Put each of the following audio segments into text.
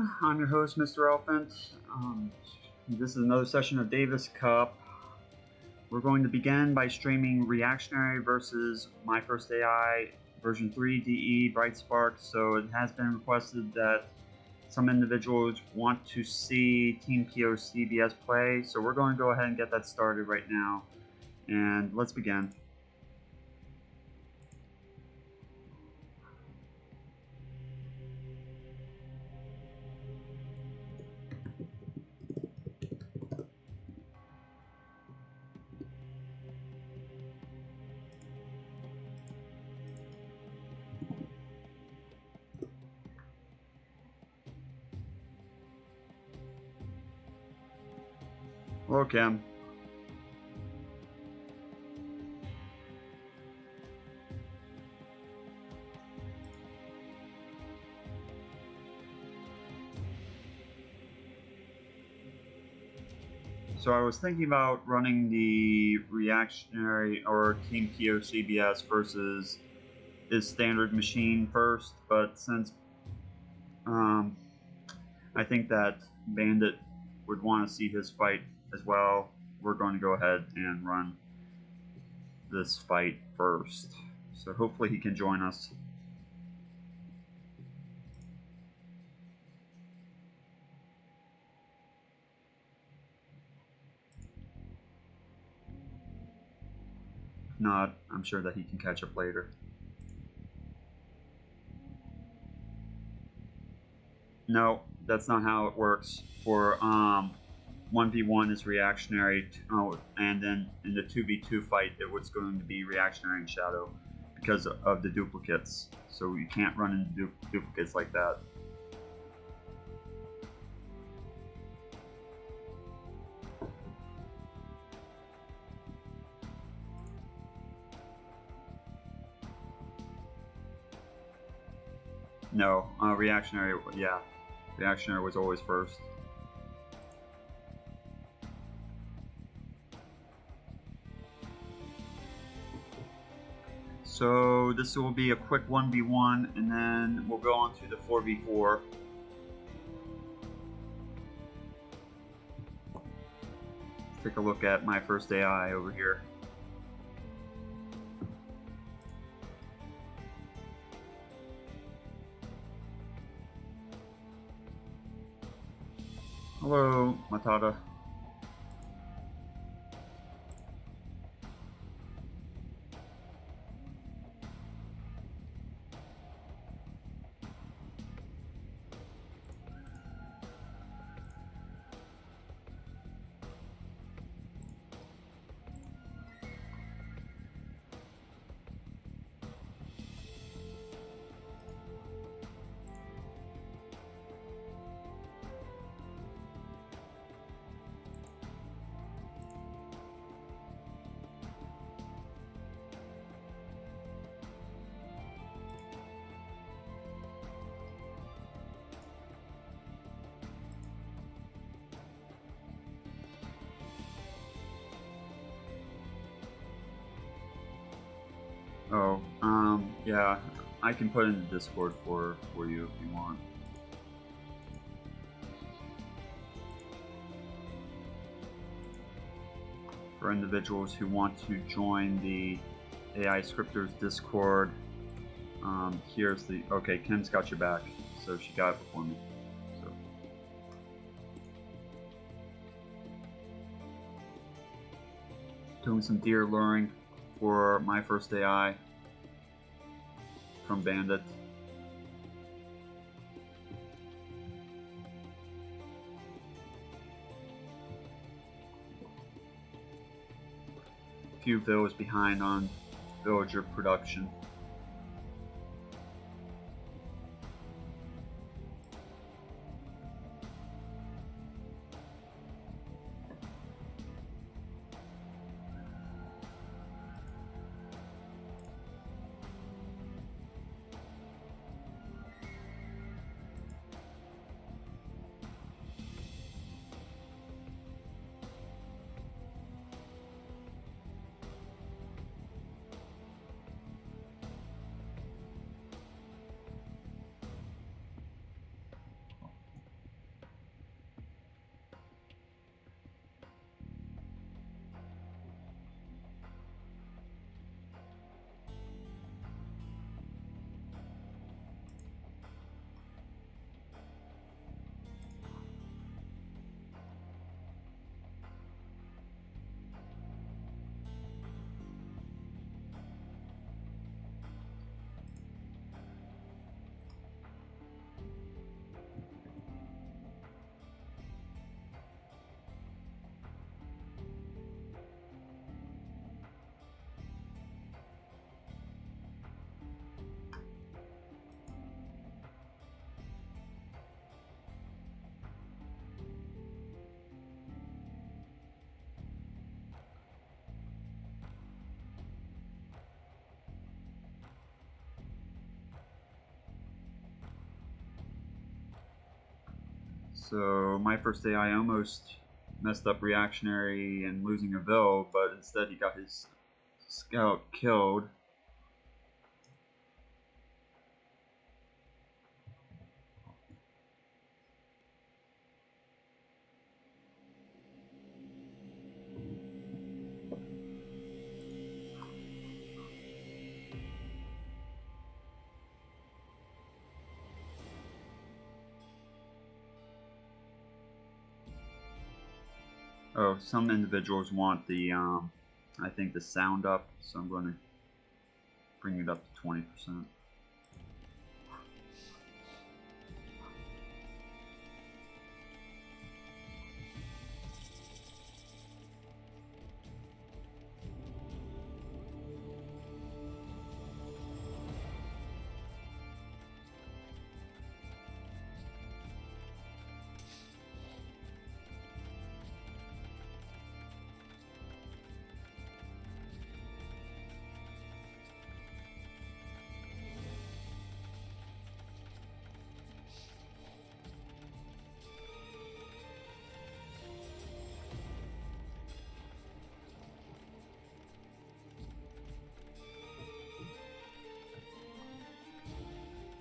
everyone. I'm your host, MrElephant. This is another session of Davis Cup. We're going to begin by streaming Reactionary versus My First AI version 3 DE Bright Spark. So it has been requested that some individuals want to see Team PoCBS play. So we're going to go ahead and get that started right now. And let's begin. Hello, Kim. So I was thinking about running the Reactionary or Team PoCBS versus his standard machine first, but since I think that Bandit would want to see his fight as well, we're going to go ahead and run this fight first. So hopefully he can join us. If not, I'm sure that he can catch up later. No, that's not how it works. For 1v1 is Reactionary, and then in the 2v2 fight it was going to be Reactionary and Shadow because of the duplicates. So you can't run into duplicates like that. No, Reactionary, yeah. Reactionary was always first. So this will be a quick 1v1, and then we'll go on to the 4v4. Let's take a look at My First AI over here. Hello, Matata. Yeah, I can put in the Discord for you if you want. For individuals who want to join the AI Scripters Discord, here's the, okay, Kim's got your back, so she got it before me. So. Doing some deer luring for My First AI from Bandit. A few villas behind on villager production. So my first AI almost messed up Reactionary and losing a Vil, but instead he got his scout killed. Oh, some individuals want the, I think the sound up, so I'm going to bring it up to 20%.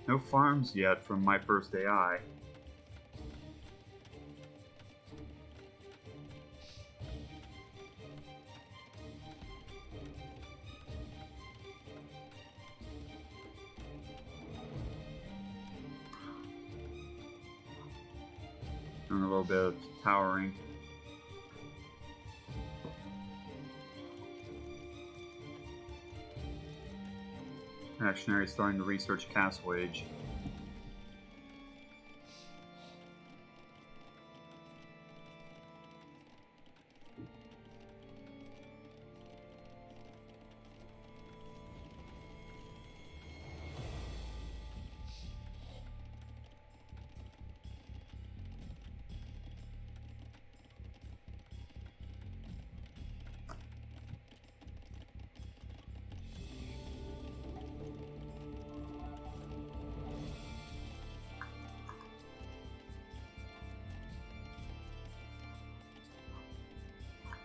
No farms yet from my first AI. Doing a little bit of powering. Reactionary starting to research Castle Age.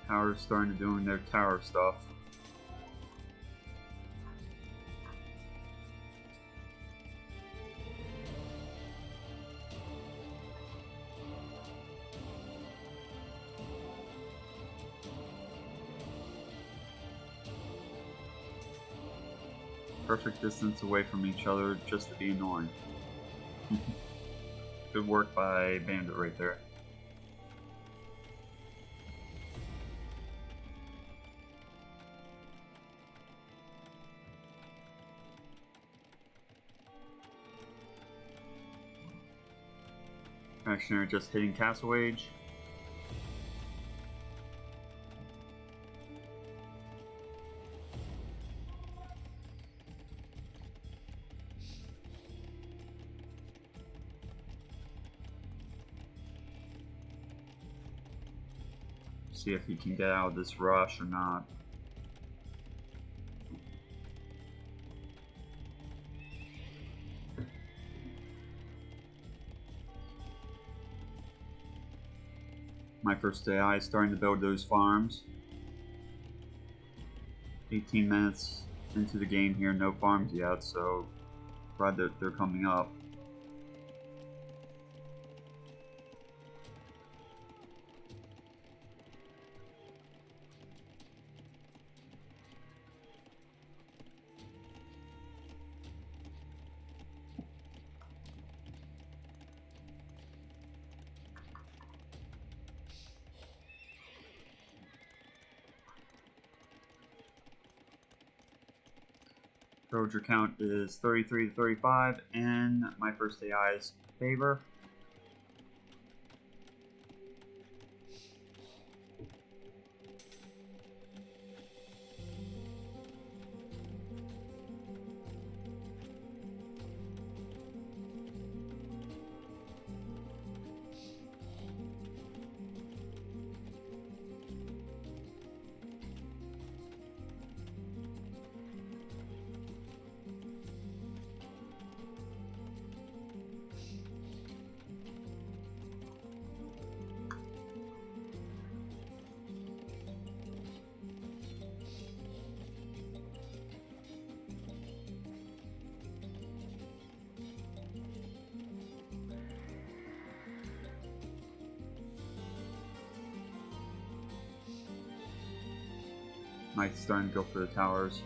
Tower's starting to doing their tower stuff. Perfect distance away from each other just to be annoying. Good work by Bandit right there. Reactionary just hitting Castle Age. See if he can get out of this rush or not. My first AI is starting to build those farms. 18 minutes into the game here, no farms yet, so glad that they're coming up. Villager count is 33 to 35, and my first AI's favor. Knights starting to go for the towers.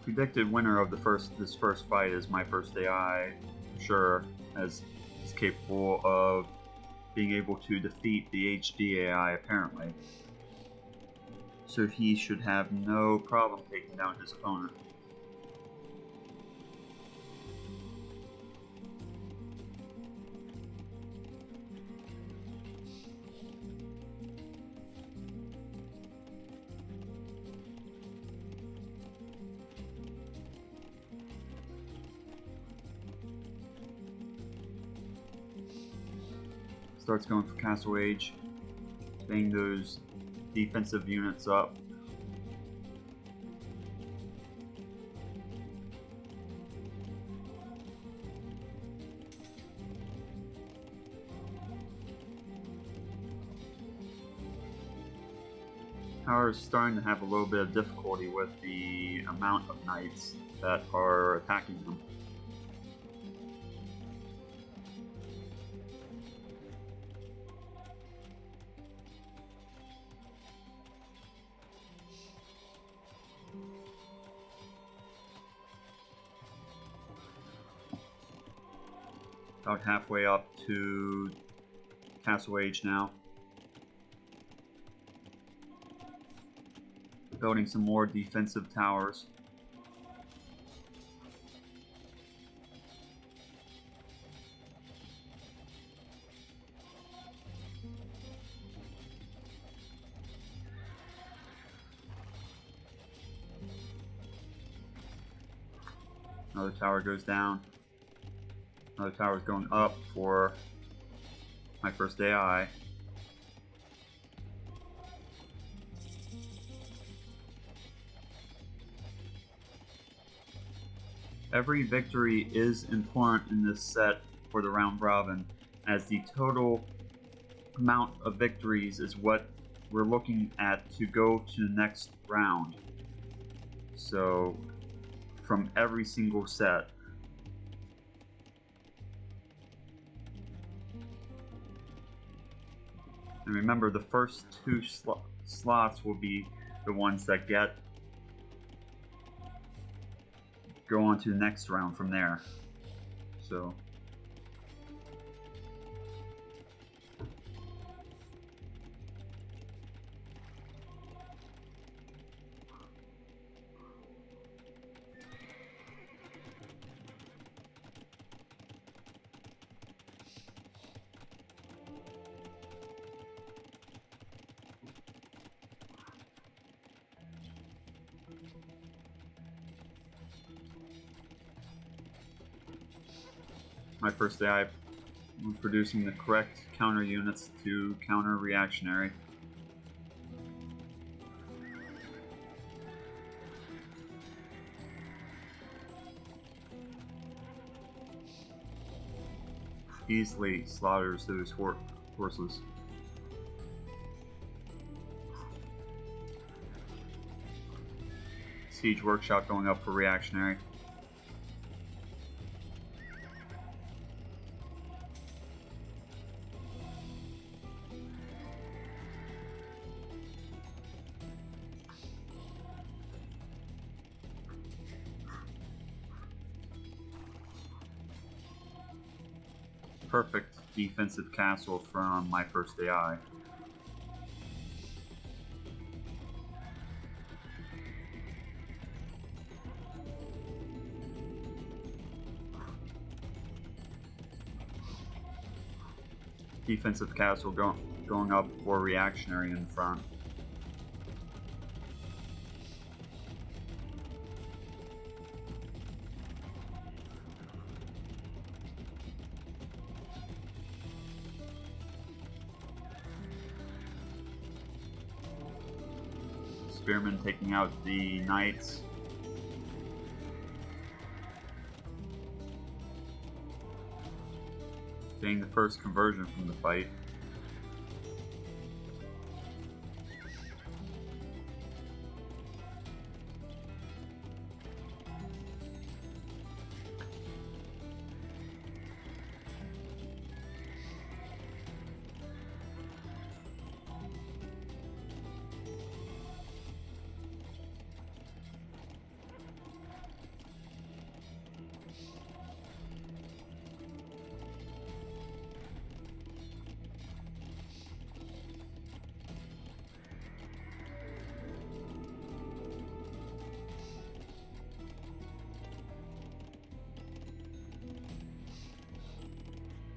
Predicted winner of this first fight is My First AI, for sure, as he's capable of being able to defeat the HD AI apparently. So he should have no problem taking down his opponent. Starts going for Castle Age, getting those defensive units up. Tower is starting to have a little bit of difficulty with the amount of knights that are attacking them. About halfway up to Castle Age now. Building some more defensive towers. Another tower goes down. Another tower is going up for My First AI. Every victory is important in this set for the round robin, as the total amount of victories is what we're looking at to go to the next round. So, from every single set. And remember, the first two slots will be the ones that go on to the next round from there. So My First AI producing the correct counter units to counter Reactionary. Easily slaughters those horses. Siege Workshop going up for Reactionary. Perfect defensive castle from My First AI. Defensive castle going up for Reactionary in front. Spearmen taking out the knights. Getting the first conversion from the fight.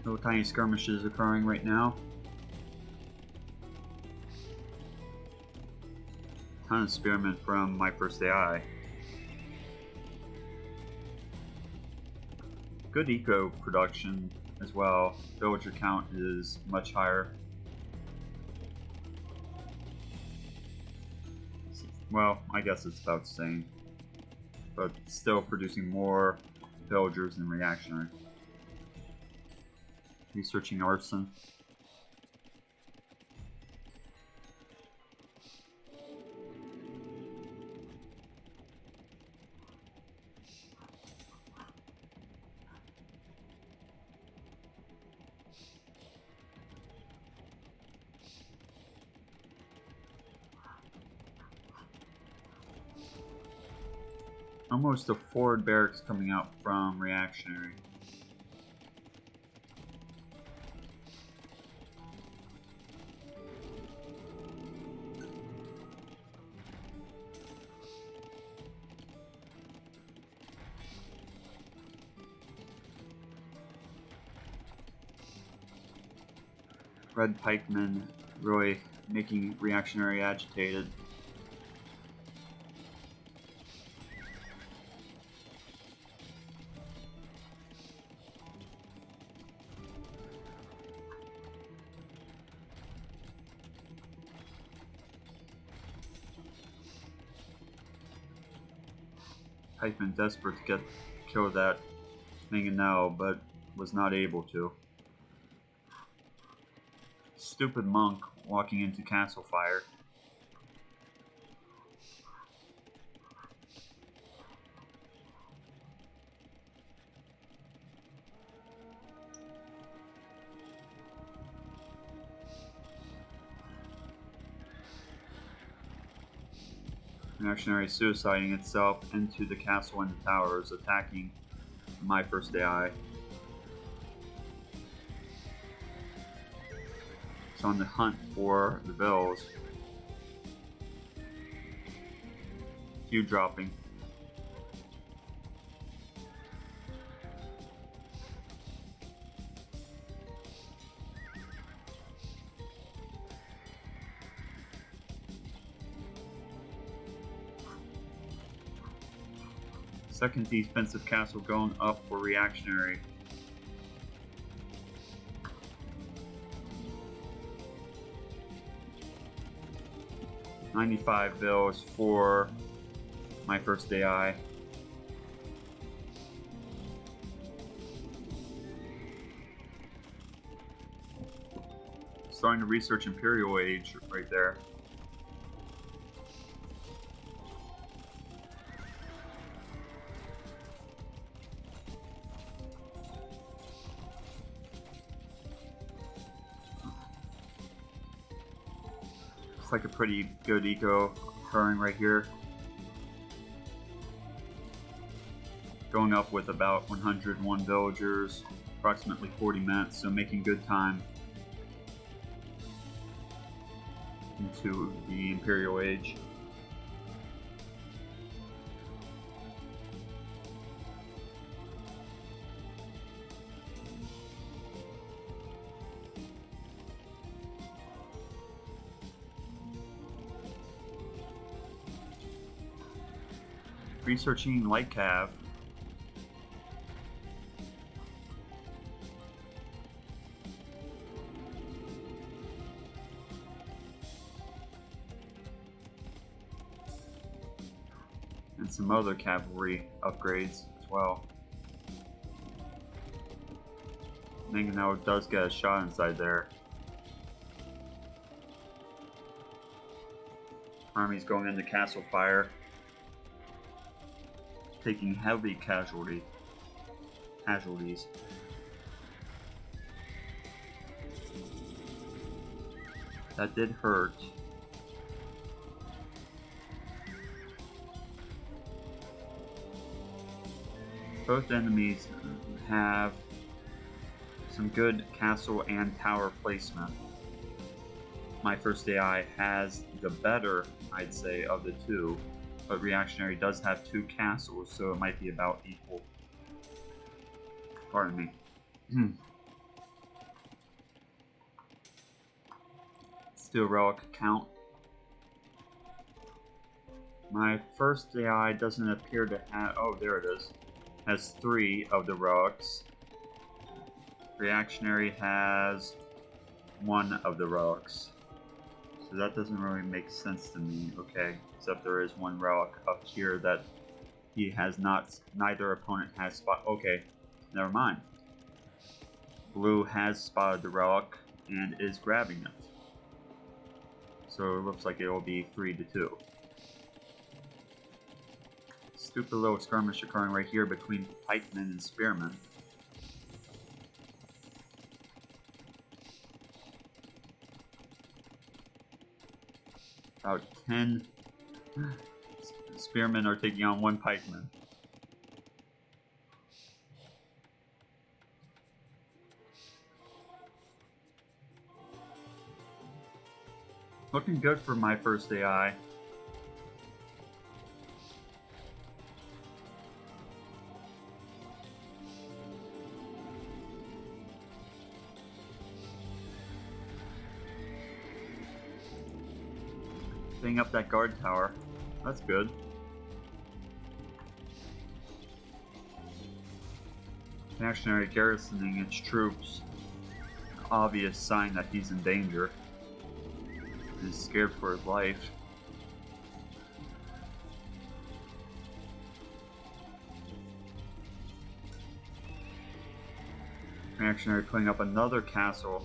Little tiny skirmishes occurring right now. Ton of spearmen from my first AI. Good eco production as well. Villager count is much higher. Well, I guess it's about the same, but still producing more villagers than Reactionary. Researching arson. Almost a forward barracks coming out from Reactionary. Red pikemen really making Reactionary agitated. Pikeman desperate to kill that Mangonel, but was not able to. Stupid monk walking into castle fire. Reactionary suiciding itself into the castle and the towers, attacking my first AI. It's on the hunt for the vills. Few dropping. Second defensive castle going up for Reactionary. $95 vills for my first AI. Starting to research Imperial Age right there. Looks like a pretty good eco occurring right here. Going up with about 101 villagers, approximately 40 minutes, so making good time into the Imperial Age. Researching light cav. And some other cavalry upgrades as well. Mangonel does get a shot inside there. Army's going into castle fire. Taking heavy casualties. That did hurt. Both enemies have some good castle and tower placement. My first AI has the better, I'd say, of the two. But Reactionary does have 2 castles, so it might be about equal. Pardon me. Let's do a relic count. My first AI doesn't appear to have... Oh, there it is. Has 3 of the relics. Reactionary has 1 of the relics. So that doesn't really make sense to me. Okay, except there is 1 relic up here that he has not... Neither opponent has spot... Okay, never mind. Blue has spotted the relic and is grabbing it. So it looks like it will be 3-2. Stupid little skirmish occurring right here between pikemen and spearmen. About 10 spearmen are taking on 1 pikeman. Looking good for my first AI. Setting up that guard tower. That's good. Reactionary garrisoning its troops. Obvious sign that he's in danger. He's scared for his life. Reactionary putting up another castle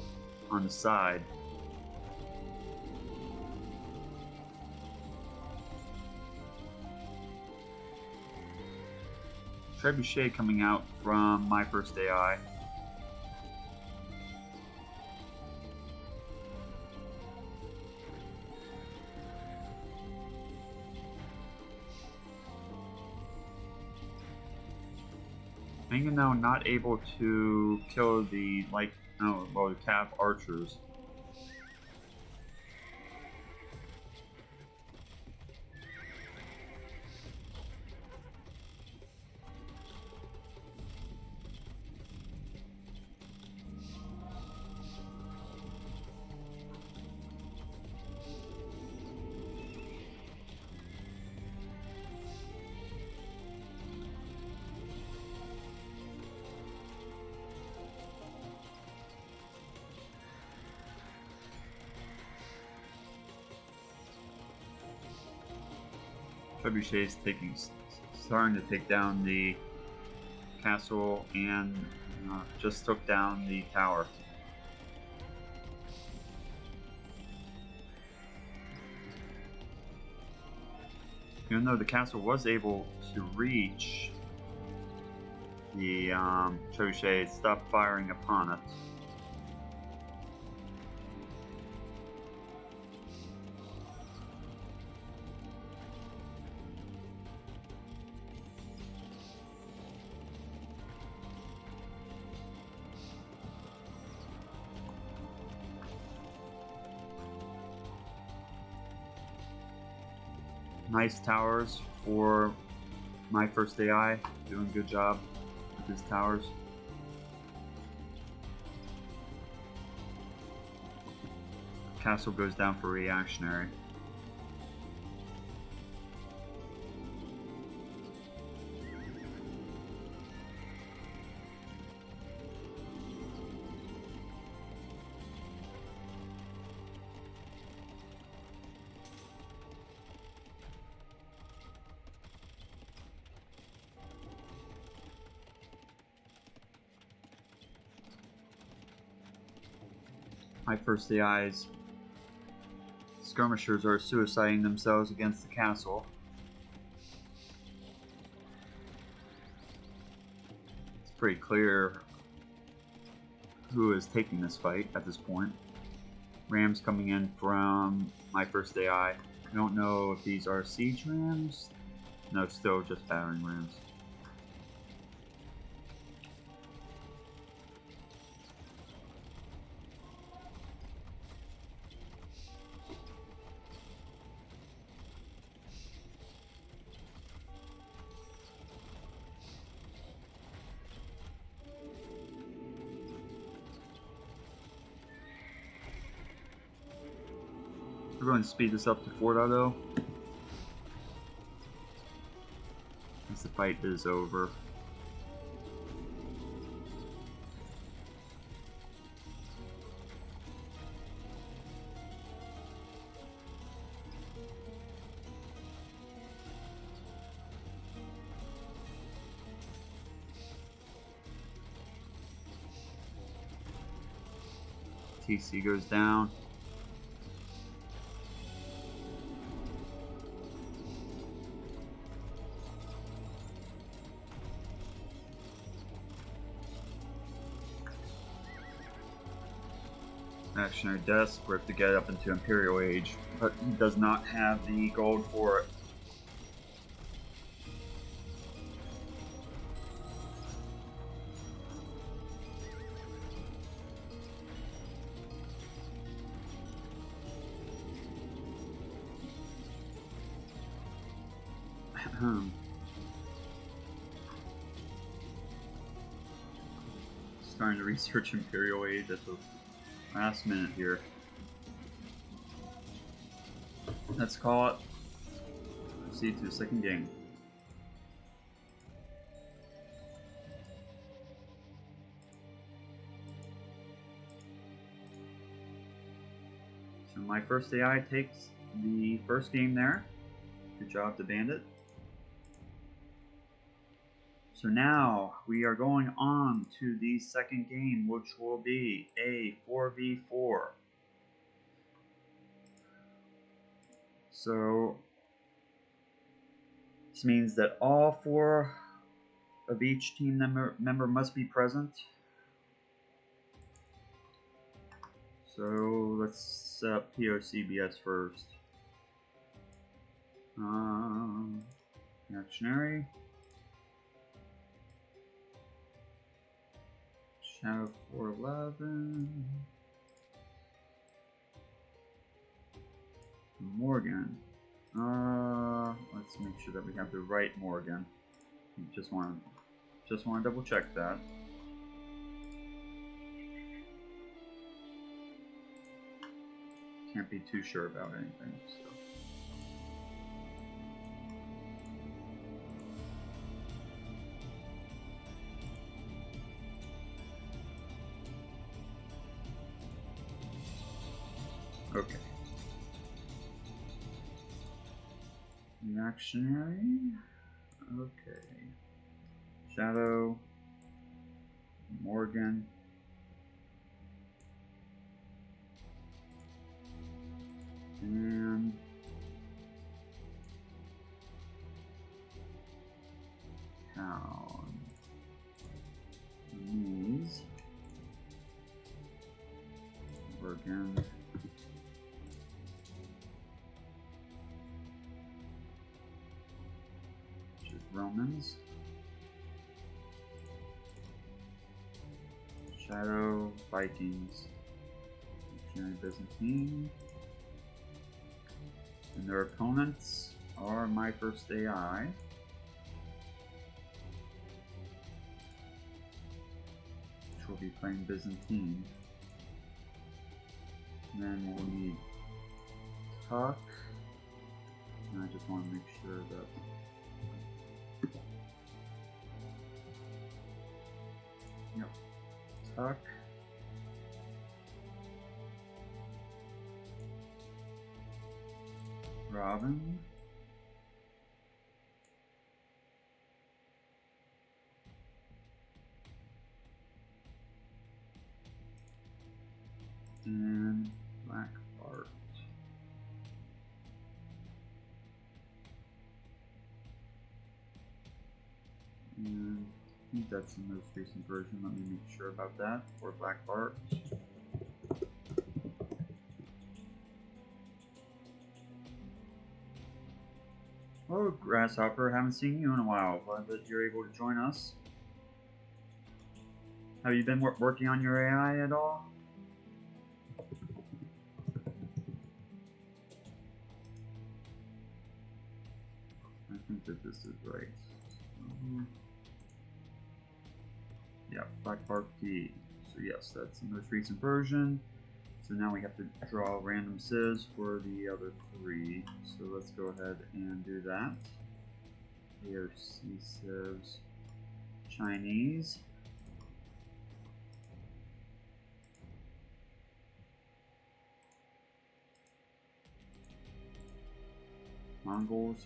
on the side. Trebuchet coming out from my first AI. Now not able to kill the the cav archers. Trebuchet's starting to take down the castle and just took down the tower. Even though the castle was able to reach the Trebuchet, stopped firing upon it. Nice towers for my first AI. Doing a good job with his towers. Castle goes down for reactionary. My first AI's skirmishers are suiciding themselves against the castle. It's pretty clear who is taking this fight at this point. Rams coming in from my first AI. I don't know if these are siege rams. No, still just battering rams. we're going to speed this up to 4.0 as the fight is over. TC goes down. Reactionary desperate to get up into Imperial Age, but he does not have the gold for it. Starting to research Imperial Age at the last minute here. Let's call it. Proceed to the second game. So my first AI takes the first game there. Good job to Bandit. So now we are going on to the second game, which will be a 4v4. So this means that all 4 of each team member must be present. So let's set up PoCBS first. Reactionary. Shadow 411. Morrigan. Let's make sure that we have the right Morrigan. Just want to double check that. Can't be too sure about anything. So. Okay. Reactionary. Okay. Shadow. Morrigan. And Town. These. Morrigan. Romans, Shadow, Vikings, Reactionary Byzantine, and their opponents are my first AI. Which will be playing Byzantine. And then we'll need Tuck, and I just want to make sure that Tuck. Robin. And Black Bart. And I think that's the most recent version. Let me make sure about that for Black Bart. Oh, Grasshopper, haven't seen you in a while. Glad that you're able to join us. Have you been working on your AI at all? I think that this is right. Yeah, Black Bart P. So yes, that's the most recent version. So now we have to draw random civs for the other 3. So let's go ahead and do that. AOC civs Chinese. Mongols.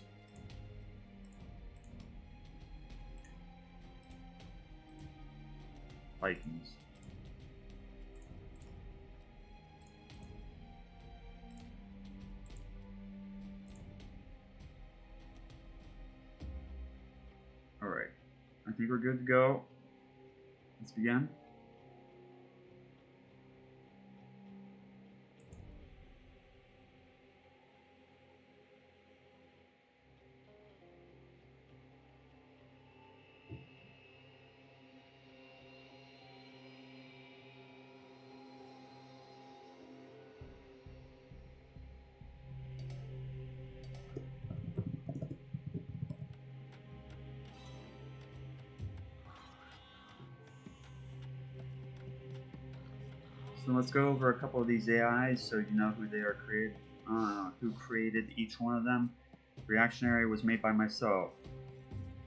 Vikings. Alright, I think we're good to go. Let's begin. So let's go over a couple of these AIs so you know who they are who created each one of them. Reactionary was made by myself.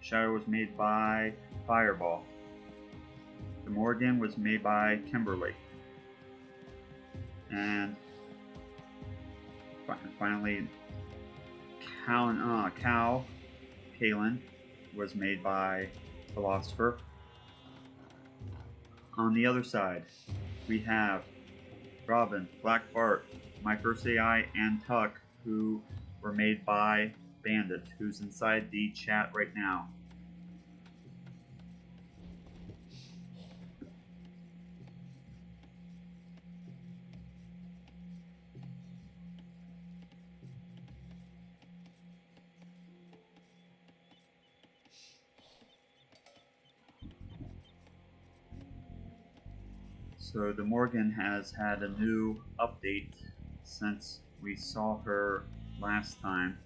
Shadow was made by Fireball. The Morrigan was made by Kimberly. And finally, Calynn was made by Philosopher. On the other side, we have Robin, Black Bart, My First AI, and Tuck, who were made by Bandit, who's inside the chat right now. So the Morrigan has had a new update since we saw her last time.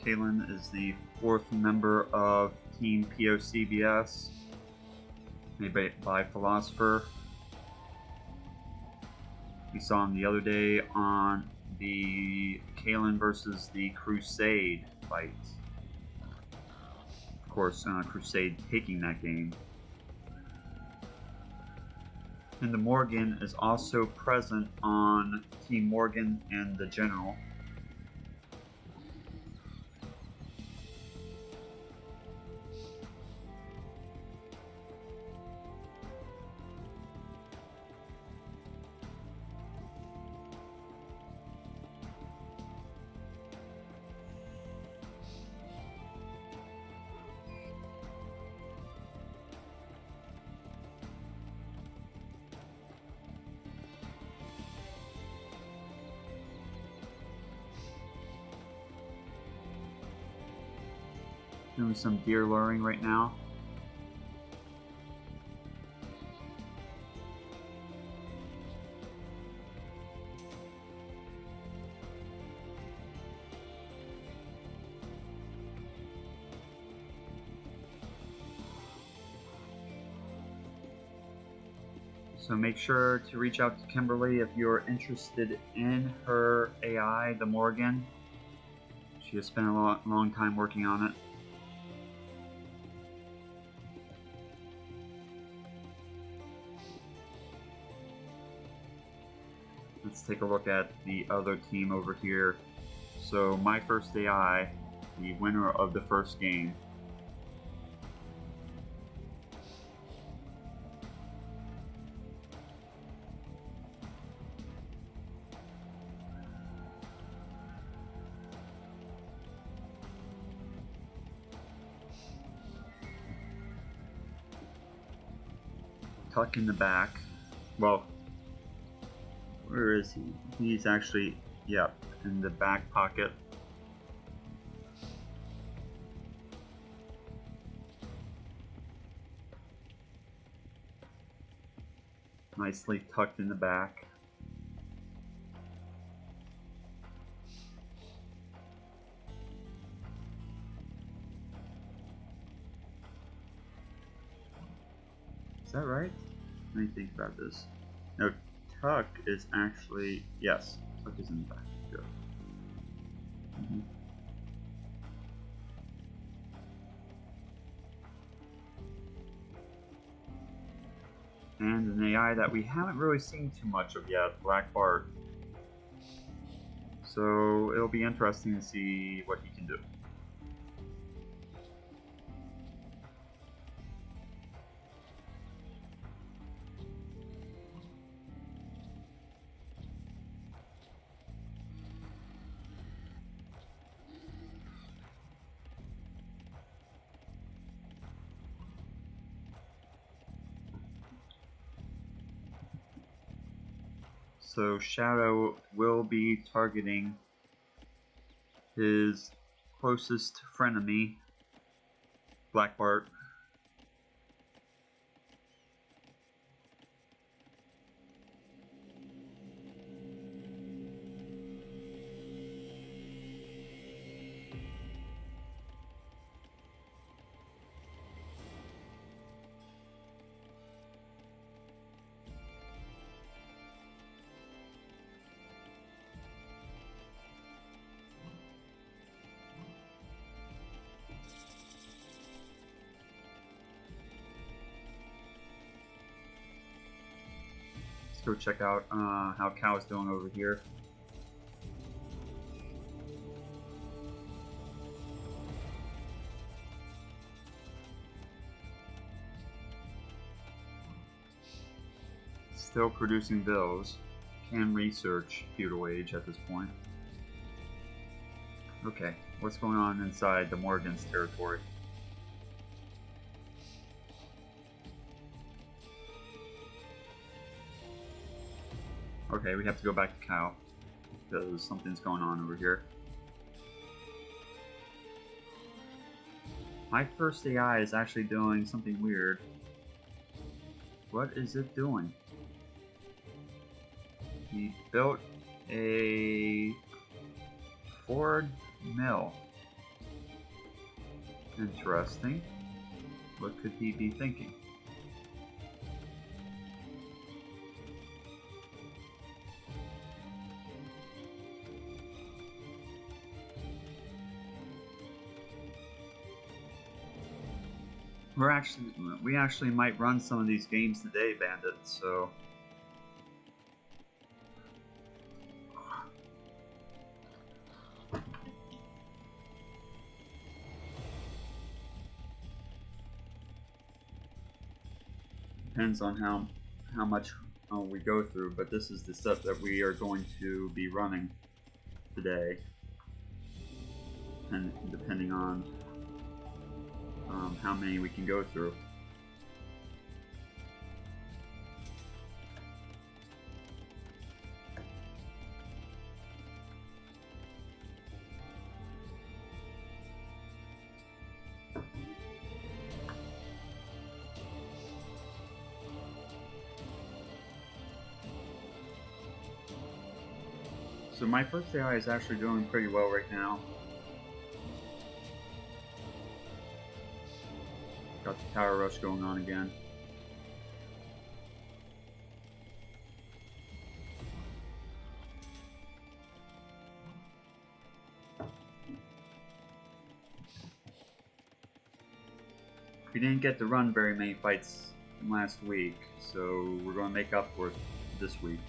Calynndohtor is the 4th member of Team PoCBS, made by Philosopher. We saw him the other day on the Calynndohtor versus the Crusade fight. Of course, Crusade taking that game. And the Morrigan is also present on Team Morrigan and the General. Doing some deer luring right now. So make sure to reach out to Kimberly if you're interested in her AI, the Morrigan. She has spent a long time working on it. Let's take a look at the other team over here. So My First AI the winner of the first game. Tuck in the back. Well, where is he? He's actually, yeah, in the back pocket. Nicely tucked in the back. Is that right? Let me think about this. No, tuck is actually, yes, tuck is in the back. Good. And an AI that we haven't really seen too much of yet, Black Bart. So it'll be interesting to see what he can do. So Shadow will be targeting his closest frenemy, Black Bart. Let's go check out how Cow's doing over here. Still producing bills. Can research feudal age at this point. Okay, what's going on inside the Morrigan's territory? Okay, we have to go back to Cow because something's going on over here. My first AI is actually doing something weird. What is it doing? He built a Ford mill. Interesting. What could he be thinking? We actually might run some of these games today, Bandit, so depends on how much we go through, but this is the stuff that we are going to be running today, and depending on how many we can go through. So my first AI is actually doing pretty well right now. Got the tower rush going on again. We didn't get to run very many fights last week, so we're going to make up for it this week.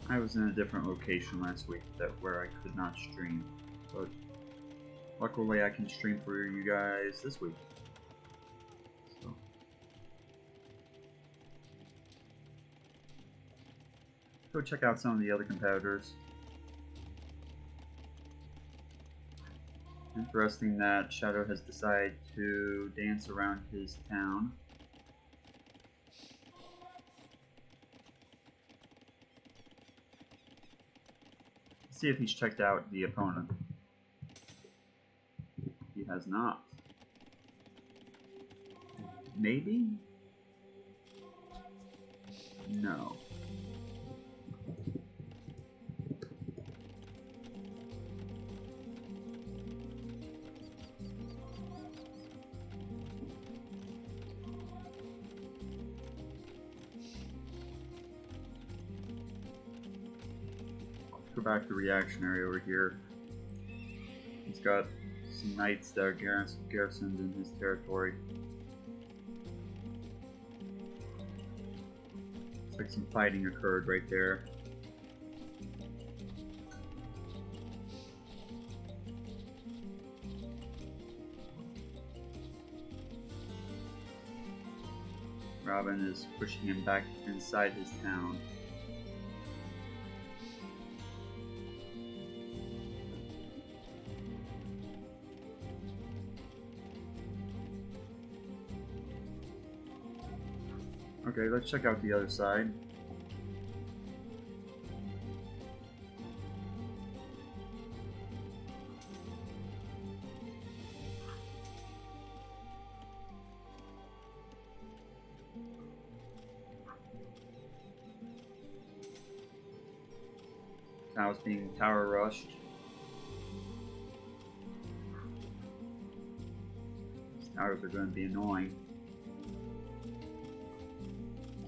I was in a different location last week where I could not stream, but luckily I can stream for you guys this week. So go check out some of the other competitors. Interesting that Shadow has decided to dance around his town. See if he's checked out the opponent. He has not. Maybe? No. Go back to Reactionary over here. He's got some knights that are garrisoned in his territory. Looks like some fighting occurred right there. Robin is pushing him back inside his town. Okay, let's check out the other side. Now it's being tower rushed. These towers are going to be annoying.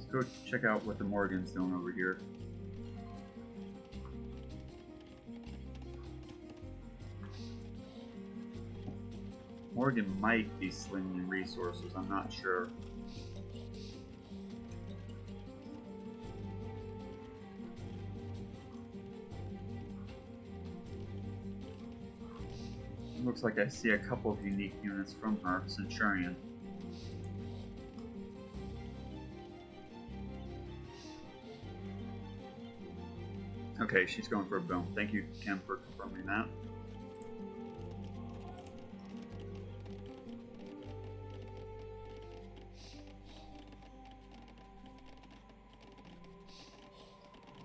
Go check out what the Morrigan's doing over here. Morrigan might be slinging resources, I'm not sure. Looks like I see a couple of unique units from her, Centurion. Okay, she's going for a boom. Thank you, Kim, for confirming that.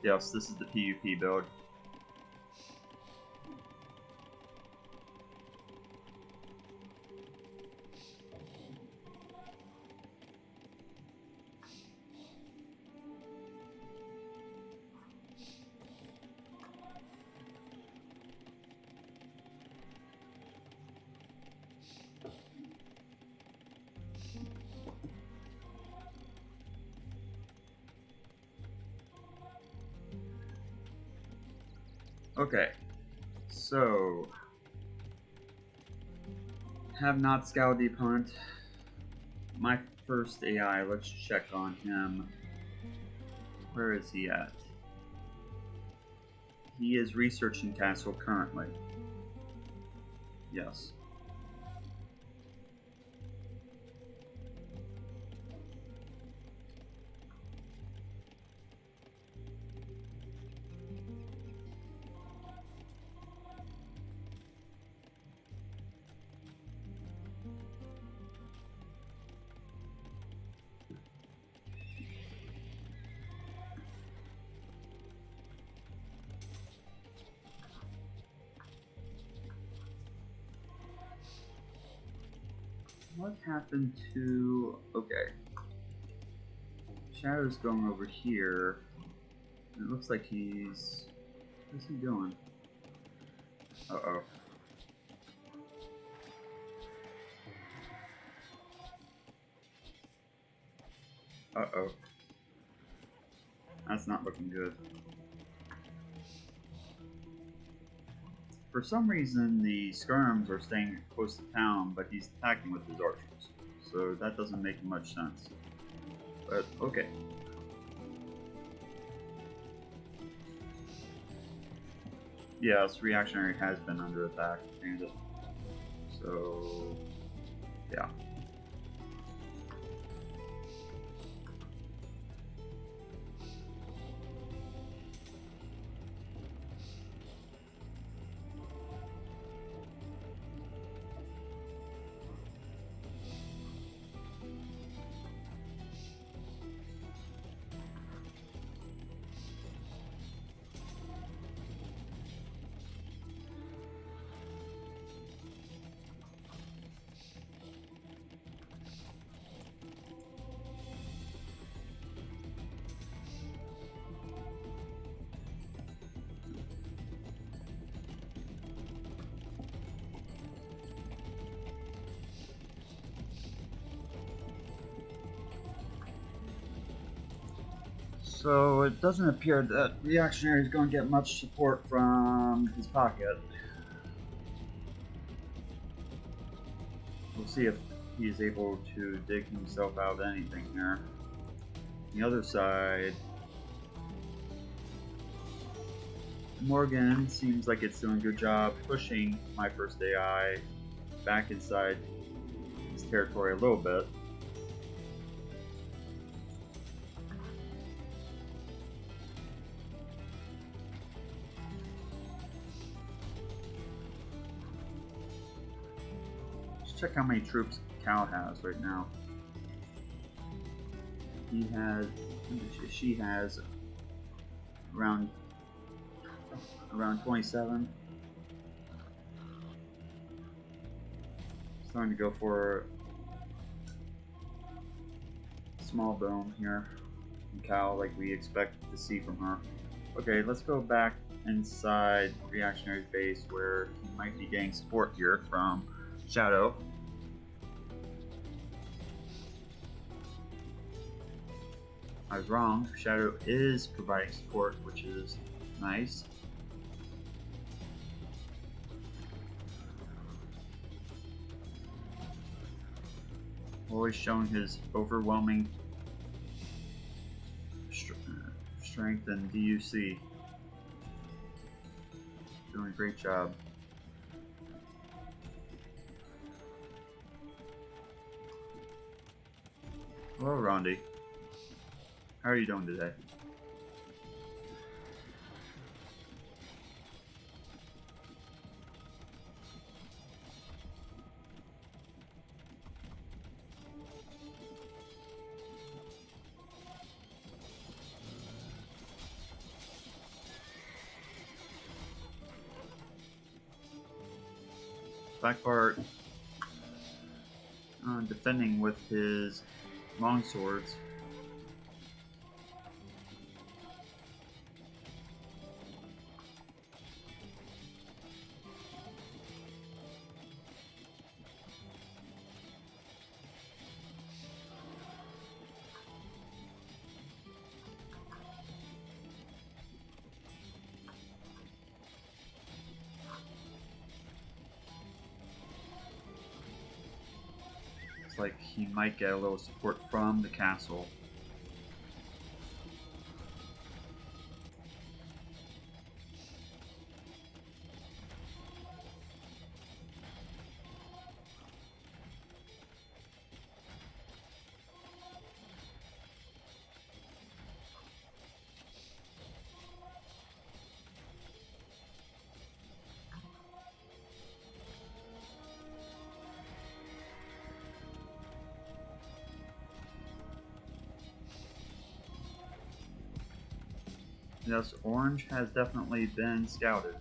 Yes, this is the PvP build. Okay, so have not scouted the opponent. My first AI, let's check on him. Where is he at? He is researching castle currently. Yes. What happened to... Okay. Shadow's going over here. It looks like he's... What's he doing? Uh-oh. Uh-oh. That's not looking good. For some reason, the skirms are staying close to town, but he's attacking with his archers. So that doesn't make much sense. But, okay. Yes, Reactionary has been under attack, Bandit. So, yeah. So it doesn't appear that Reactionary is going to get much support from his pocket. We'll see if he's able to dig himself out of anything here. The other side, Morrigan seems like it's doing a good job pushing My First AI back inside his territory a little bit. Let's check how many troops Cal has right now. She has around 27. Starting to go for a small dome here from Cal, like we expect to see from her. Okay, let's go back inside Reactionary's base where he might be getting support here from Shadow. I was wrong. Shadow is providing support, which is nice. Always showing his overwhelming strength and DUC. Doing a great job. Hello, Rondi. How are you doing today? Black Bart defending with his long swords. Like he might get a little support from the castle. Yes, Orange has definitely been scouted.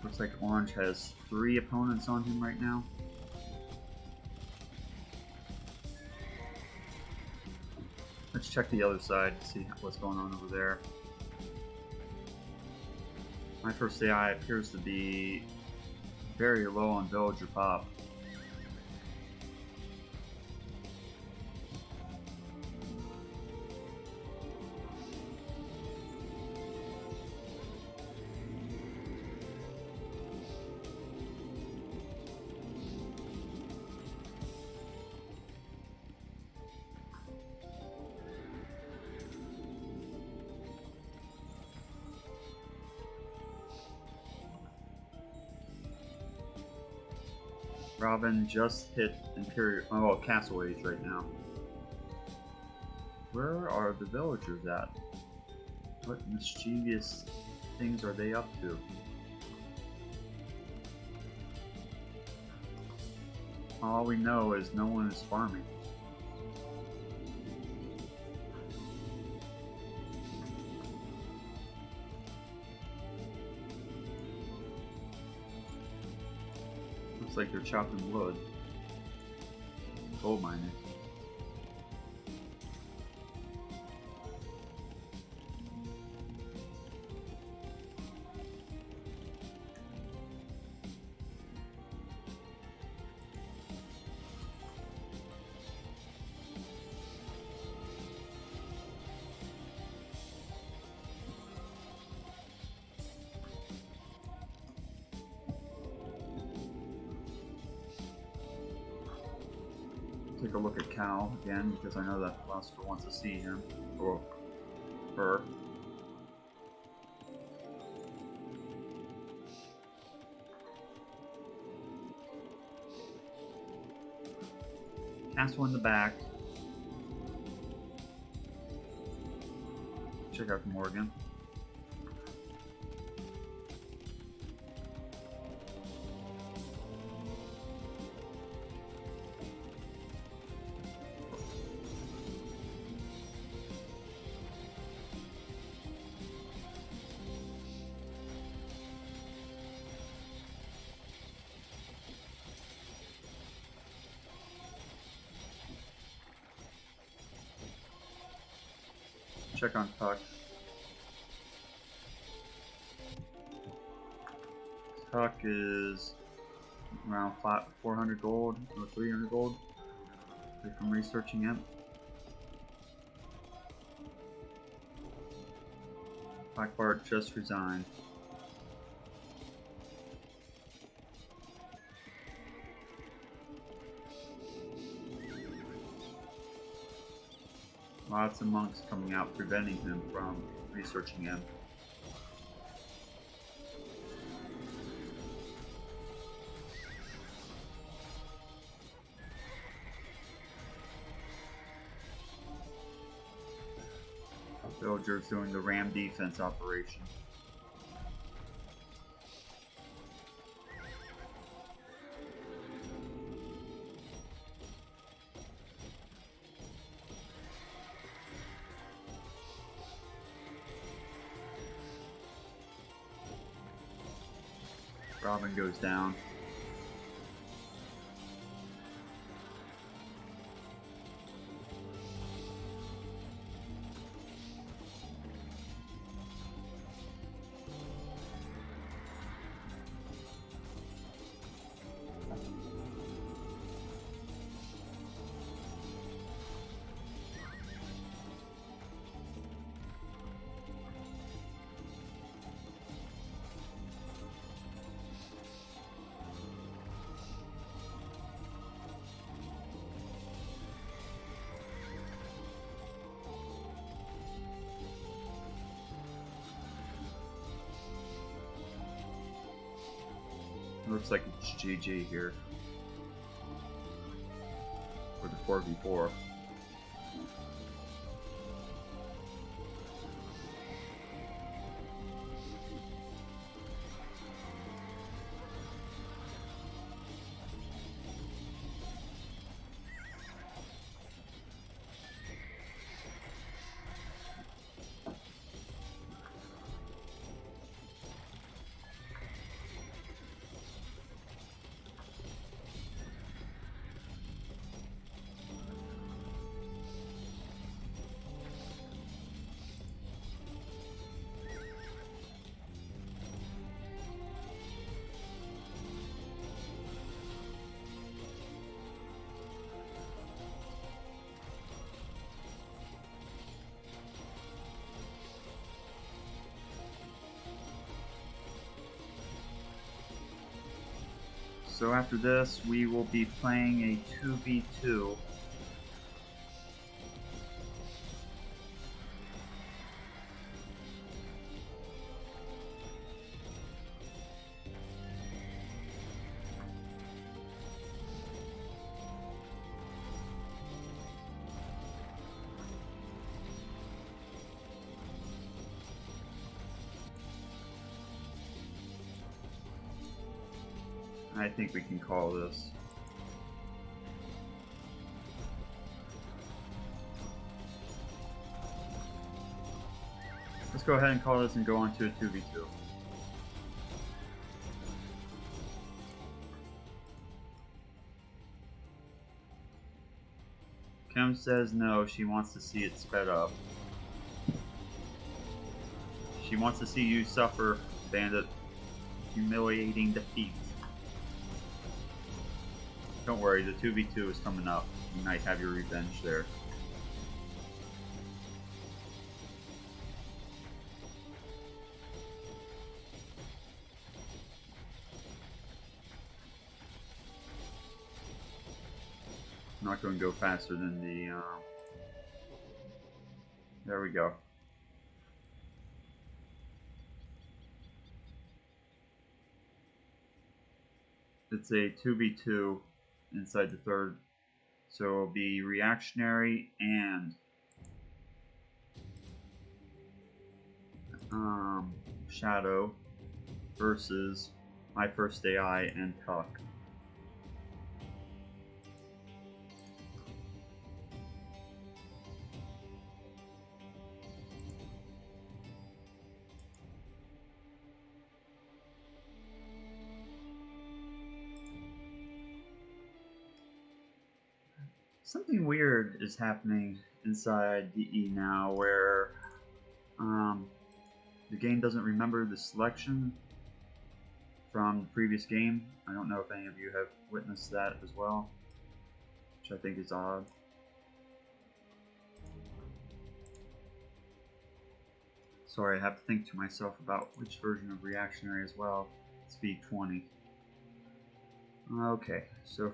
Looks like Orange has 3 opponents on him right now. Let's check the other side to see what's going on over there. My First AI appears to be very low on villager pop. Robin just hit Castle Age right now. Where are the villagers at? What mischievous things are they up to? All we know is no one is farming. Looks like they're chopping wood. Gold mining. Take a look at Cal again because I know that Philosopher wants to see him or her. Castle in the back. Check out Morrigan. Check on Puck. Puck is around 400 gold or 300 gold from researching him. Bart just resigned. Lots of monks coming out preventing him from researching him. Villagers doing the ram defense operation. Robin goes down. Looks like it's GG here for the 4v4. So after this, we will be playing a 2v2. I think we can call this. Let's go ahead and call this and go on to a 2v2. Kim says no, she wants to see it sped up. She wants to see you suffer, Bandit. Humiliating defeat. Don't worry, the 2v2 is coming up. You might have your revenge there. I'm not going to go faster than the... There we go. It's a 2v2 inside the third, so it'll be Reactionary and Shadow versus My First AI and Tuck. Something weird is happening inside DE now where the game doesn't remember the selection from the previous game. I don't know if any of you have witnessed that as well, which I think is odd. Sorry, I have to think to myself about which version of Reactionary as well. It's V20. Okay, so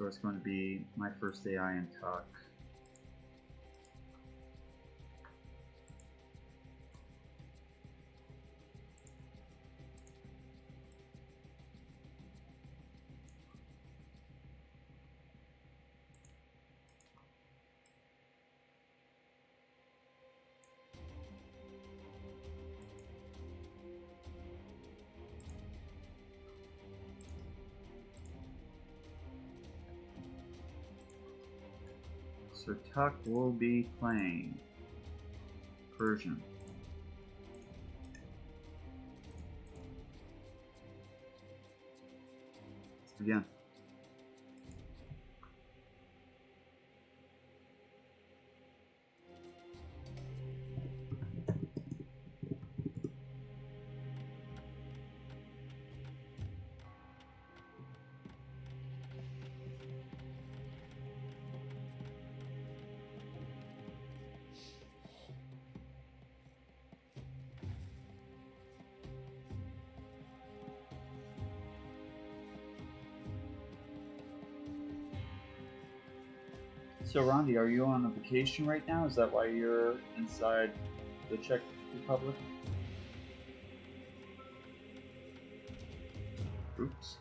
it's going to be My First AI and Tuck. So Tuck will be playing Persian. Let's begin. So Rondi, are you on a vacation right now? Is that why you're inside the Czech Republic? Oops.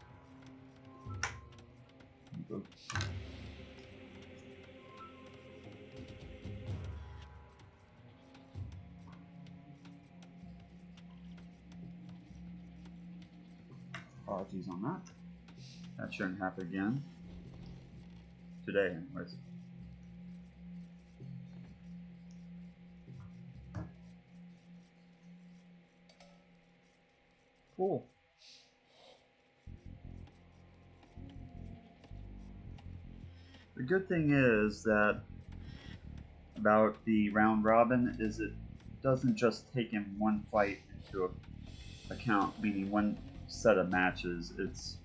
Apologies on that. That shouldn't happen again. Today, anyways. Cool. The good thing is that about the round robin is it doesn't just take in one fight into account, meaning one set of matches. It's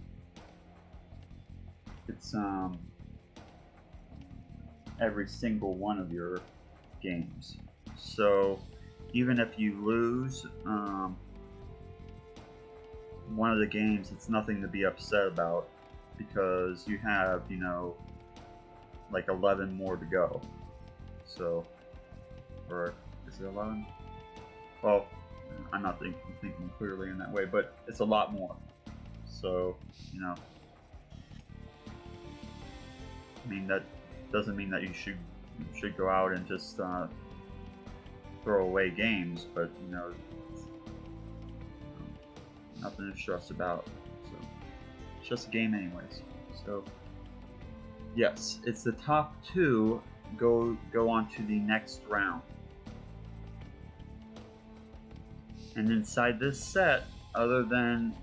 every single one of your games. So even if you lose one of the games, it's nothing to be upset about because you have, you know, like 11 more to go. So, or is it 11? Well, I'm not thinking clearly in that way, but it's a lot more. So, you know, I mean, that doesn't mean that you should go out and just throw away games, but you know, nothing to stress about. It's just a game anyways. So, yes, it's the top 2 go on to the next round. And inside this set, other than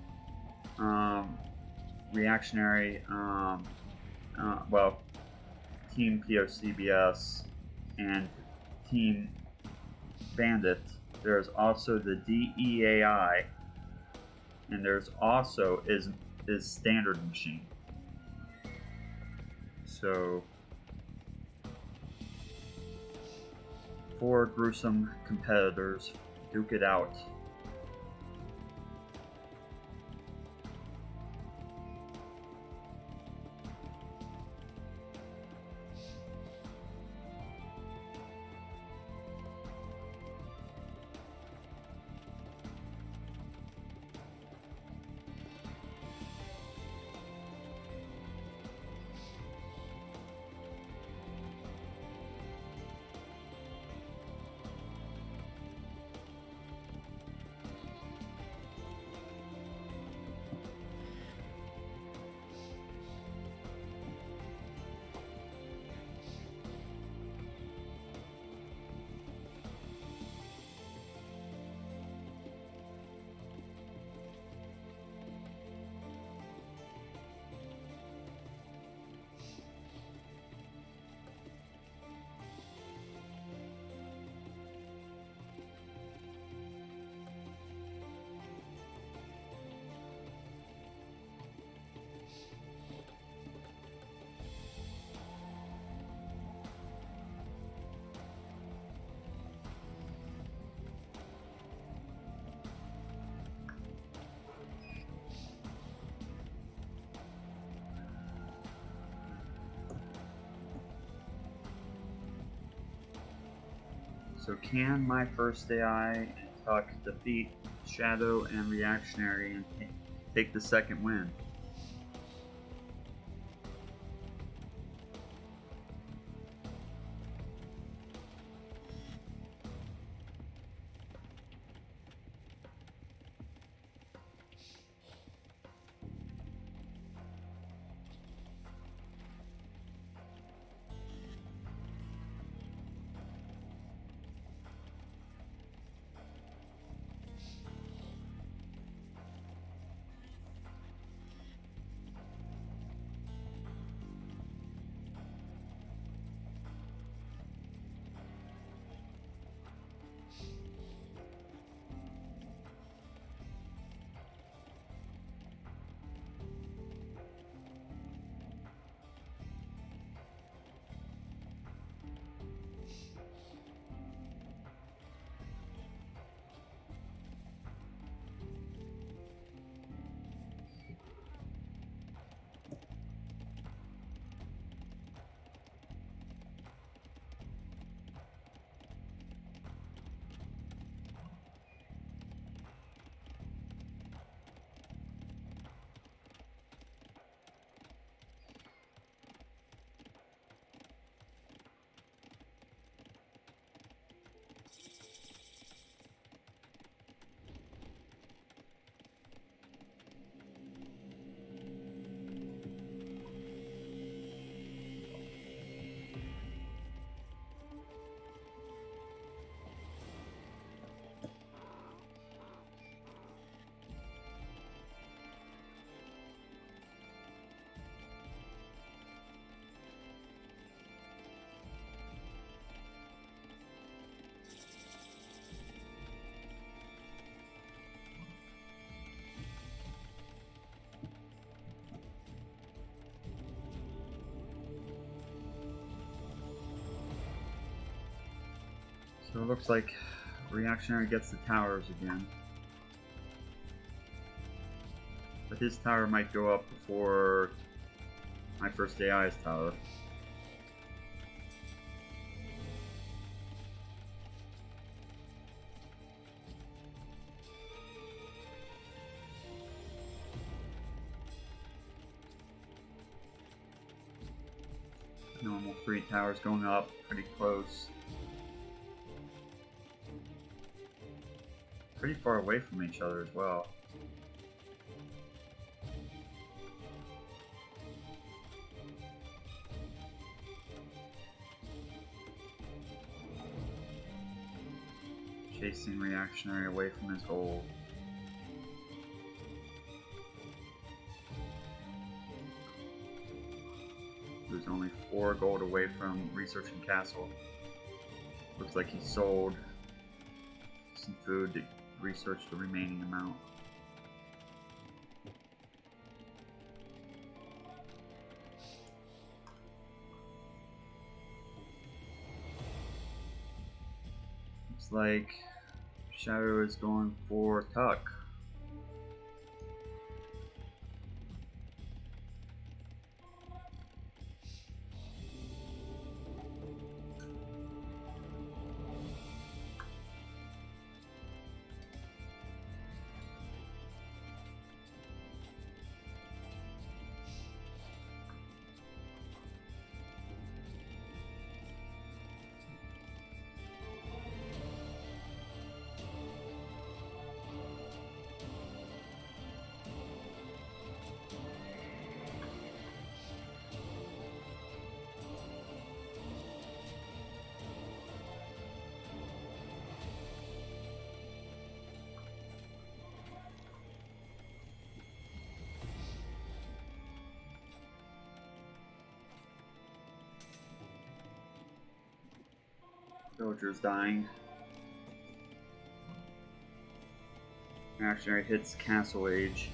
Reactionary, well, Team PoCBS and Team Bandit, there's also the DEAI, and there's also is Standard Machine. So 4 gruesome competitors duke it out. So can my first AI and Tuck defeat Shadow and Reactionary and take the second win? So it looks like Reactionary gets the towers again. But his tower might go up before my first AI's tower. Normal 3 towers going up, pretty close. Pretty far away from each other as well. chasing Reactionary away from his goal. There's only 4 gold away from researching castle. Looks like he sold some food to research the remaining amount. Looks like Shadow is going for Tuck. Villager's dying. Reactionary hits Castle Age.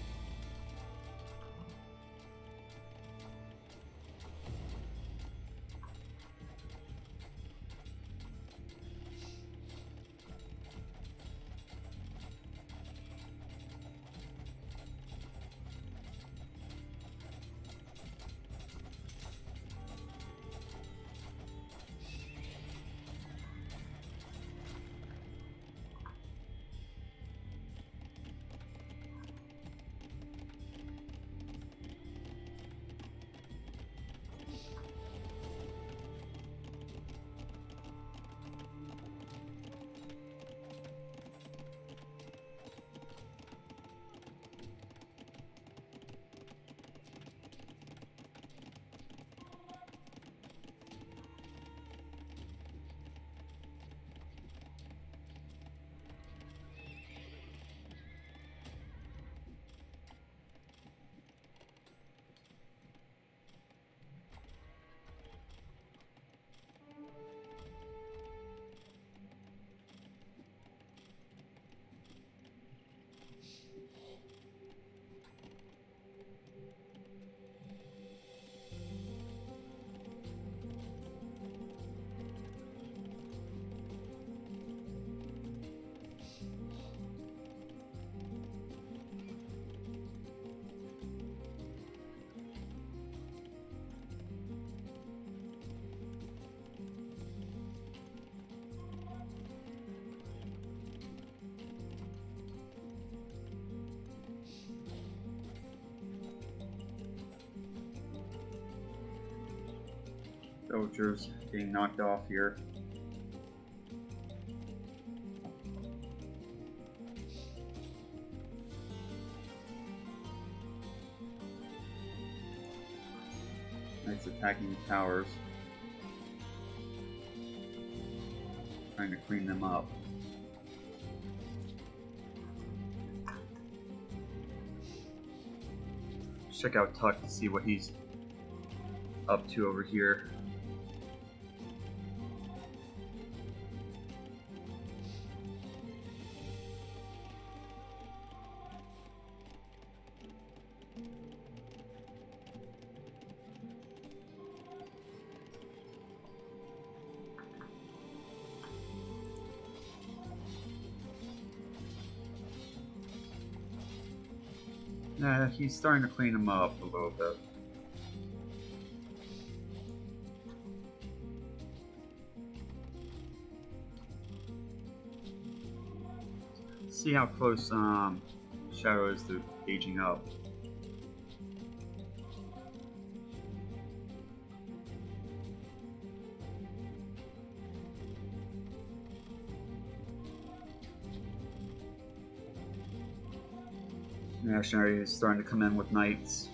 Villager's being knocked off here. Knights attacking the towers. Trying to clean them up. Check out Tuck to see what he's up to over here. He's starting to clean them up a little bit. See how close Shadow is to aging up. Reactionary is starting to come in with knights.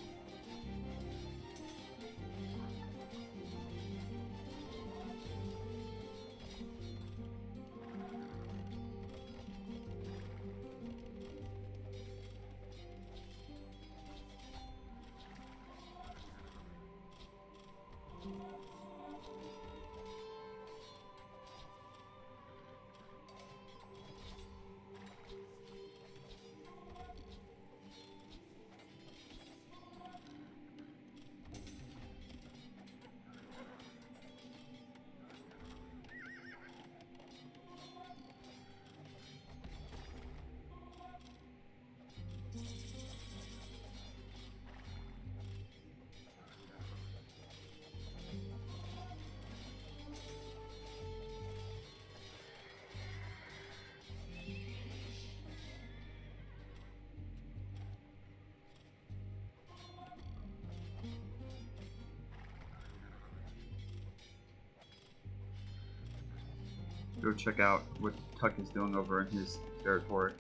go check out what Tuck is doing over in his territory.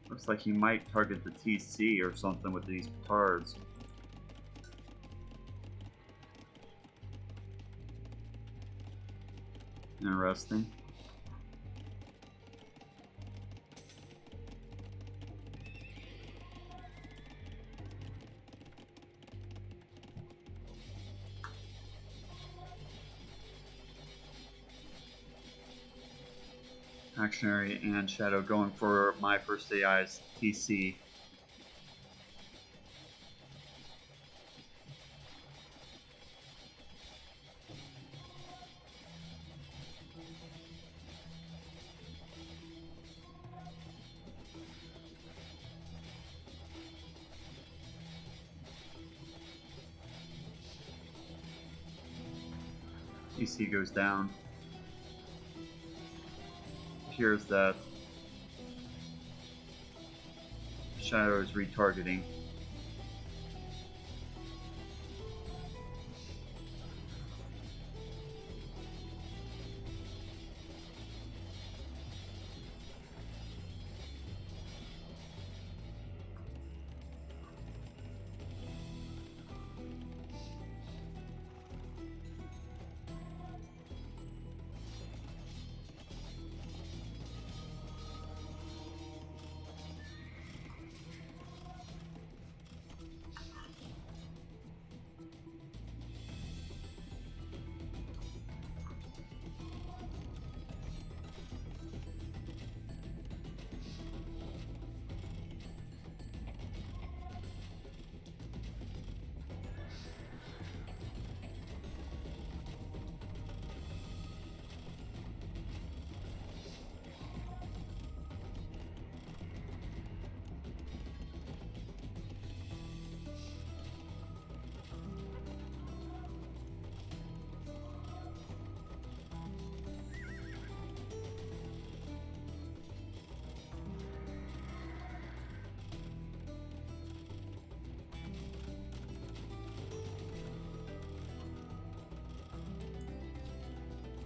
Looks like he might target the TC or something with these petards. Interesting. Reactionary and Shadow going for my first AI's TC. TC goes down. Appears that Shadow is retargeting.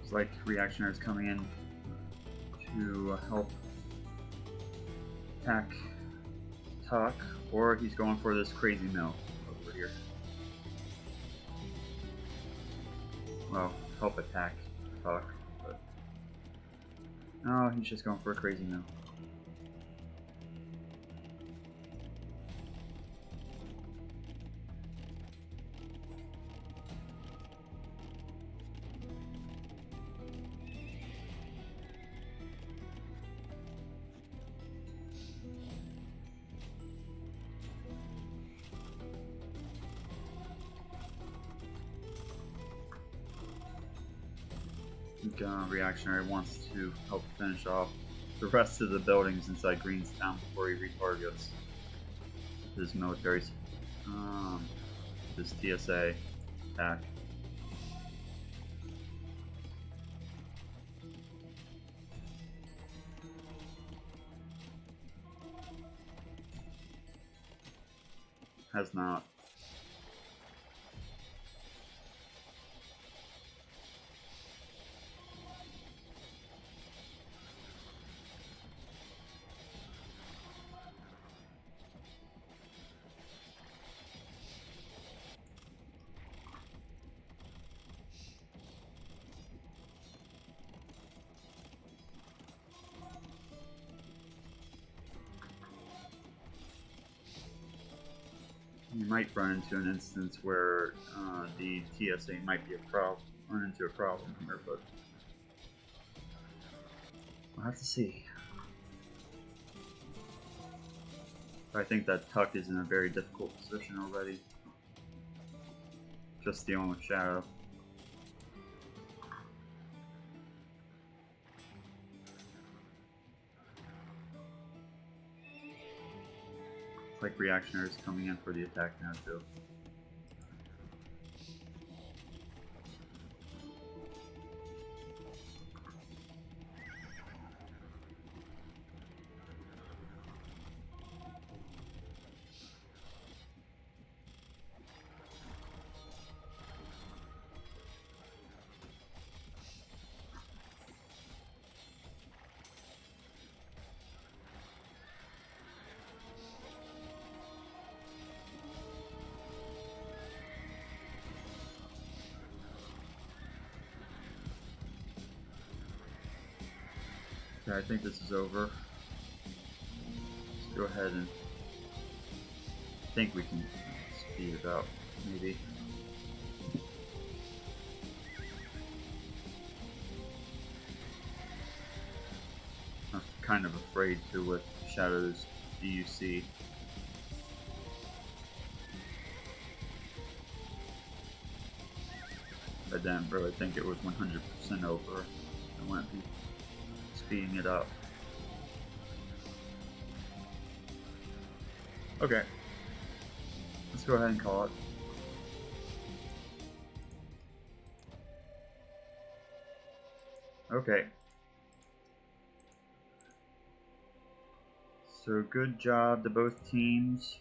Looks like Reactionary is coming in to help attack Tuck, or he's going for this crazy mill over here. Well, help attack Tuck, but no, he's just going for a crazy mill. Reactionary wants to help finish off the rest of the buildings inside Greenstown before he retargets his military, his TSA attack. Has not. You might run into an instance where the TSA might be run into a problem here, but we'll have to see. I think that Tuck is in a very difficult position already, just dealing with Shadow. It's like Reactionary is coming in for the attack now too. Okay, I think this is over. Let's go ahead and think we can speed it up, maybe. I'm kind of afraid to with Shadow's DUC. I didn't really think it was 100% over. I wouldn't be speeding it up. Okay. Let's go ahead and call it. Okay. So good job to both teams.